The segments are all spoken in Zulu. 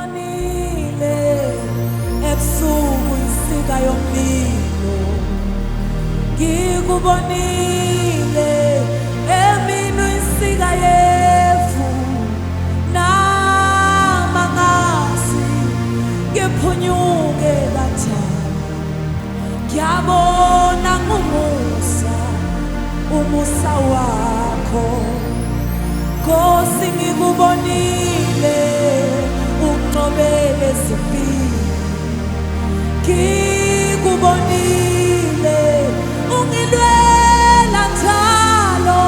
Ngikubonile ebusuku insika yomlilo, ngikubonile emini insika yefu, namangasi ngiphunyuke kanjani. Ngiyabona umusa wakho Nkosi, ngikubonile unqobele zifile, ngikubonile ungilwela njalo,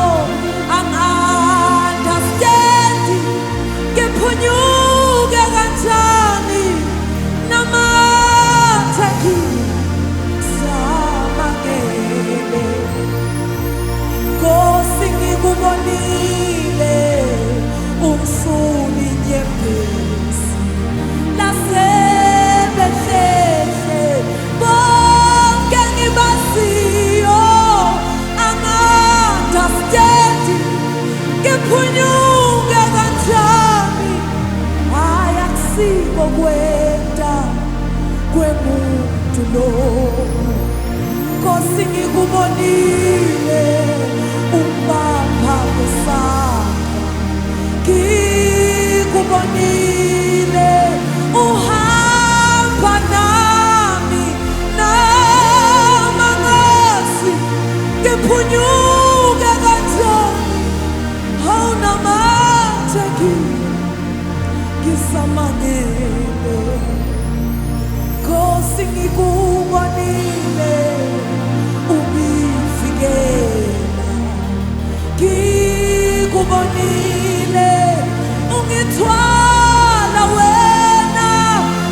angi-understandi ngiphunyuke kanjani, namathe ngisamangele. Nkosi, ngikubonile umsuli nyembezi laseBhethlehle, bonke ngibaziyo angi-understandi ngiphunyuke kanjani. Hhayi, akusiko kwenta kwemuntu lokhu. Nkosi, ngikubonile ubamba kwesandla, ngikubonile uhamba nami, namangasi ngiphunyuke kanjani. Awunamathe ngisamangele. Nkosi, ngikubonile ungivikela, ngikubonile ungithwala wena.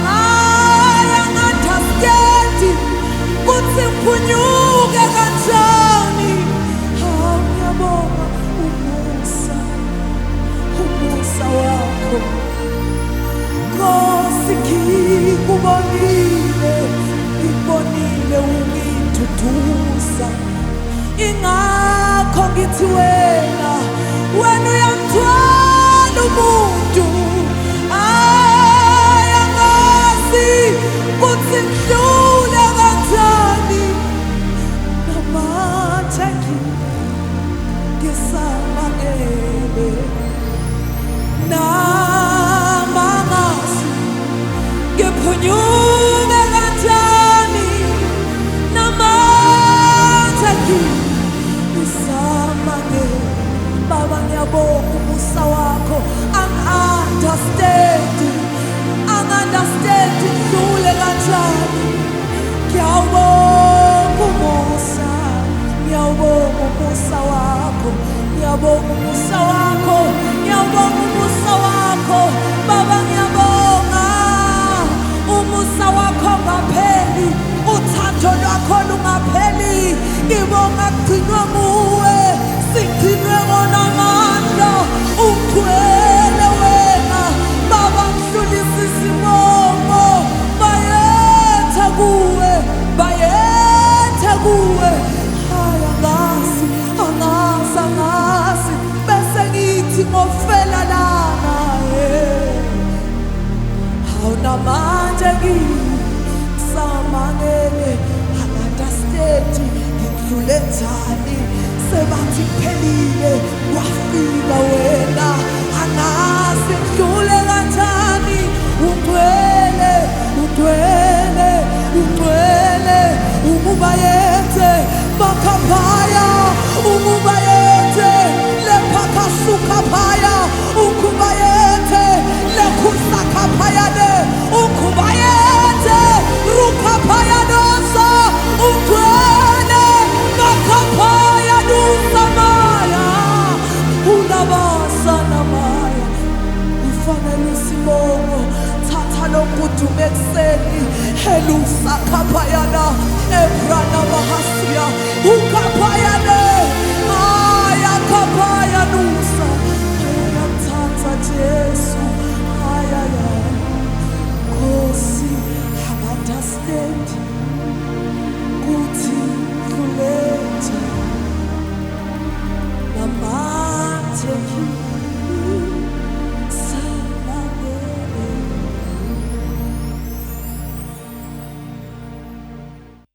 Hhayi, angi-understandi kuthi ngiphunyuke kanjani. Hawu, ngiyabonga umusa wakho Nkosi, ngikubonile ungithuthuza, ingakho ngithi wena uyamthwala umuntu. Hhayi, angazi kuthi ngidlule kanjani, namathe ngisamangele, namangasi ngiphunyuke kanjani, namathe ngisamangele. Baba, ngiyabonga umusa wakho, angi-understandi ngidlule kanjani. Ngiyawubonga umusa, ngiyawubonga umusa wakho, ngiyabonga umusa wakho, ngiyawubonga umusa wakho. Baba, ngiyabonga umusa wakho ngapheli, uthando lwakho lungapheli. Ngibonga kugcinwa nguwe, sigcinwe ngona amandla, ugcwele wena. Baba, ngidlulisa isibongo, bayetha kuwe, bayetha kuwe. Hayi, angazi bese ngithi ngofela lana, awunamandla ngisamangele, angi-understandi ngidlule njani. Sebathi kuphelile wafika wena, angazi ngidlule kanjani. Ugcwele umubayethe makhaphaya, umubayethe lephakasukaphaya, ukubayethe lekhusakhaphayane, ukubayethe rukaphaya dosa, ugcwele makhaphaya dusamaya, ulabasa namaya. Ufanele isibongo, thatha lokudume ekuseni, helusa kaphayana, ebrana bahasiya, ukaphayane, aya kaphayanusa. Ngiyamthatha Jesu.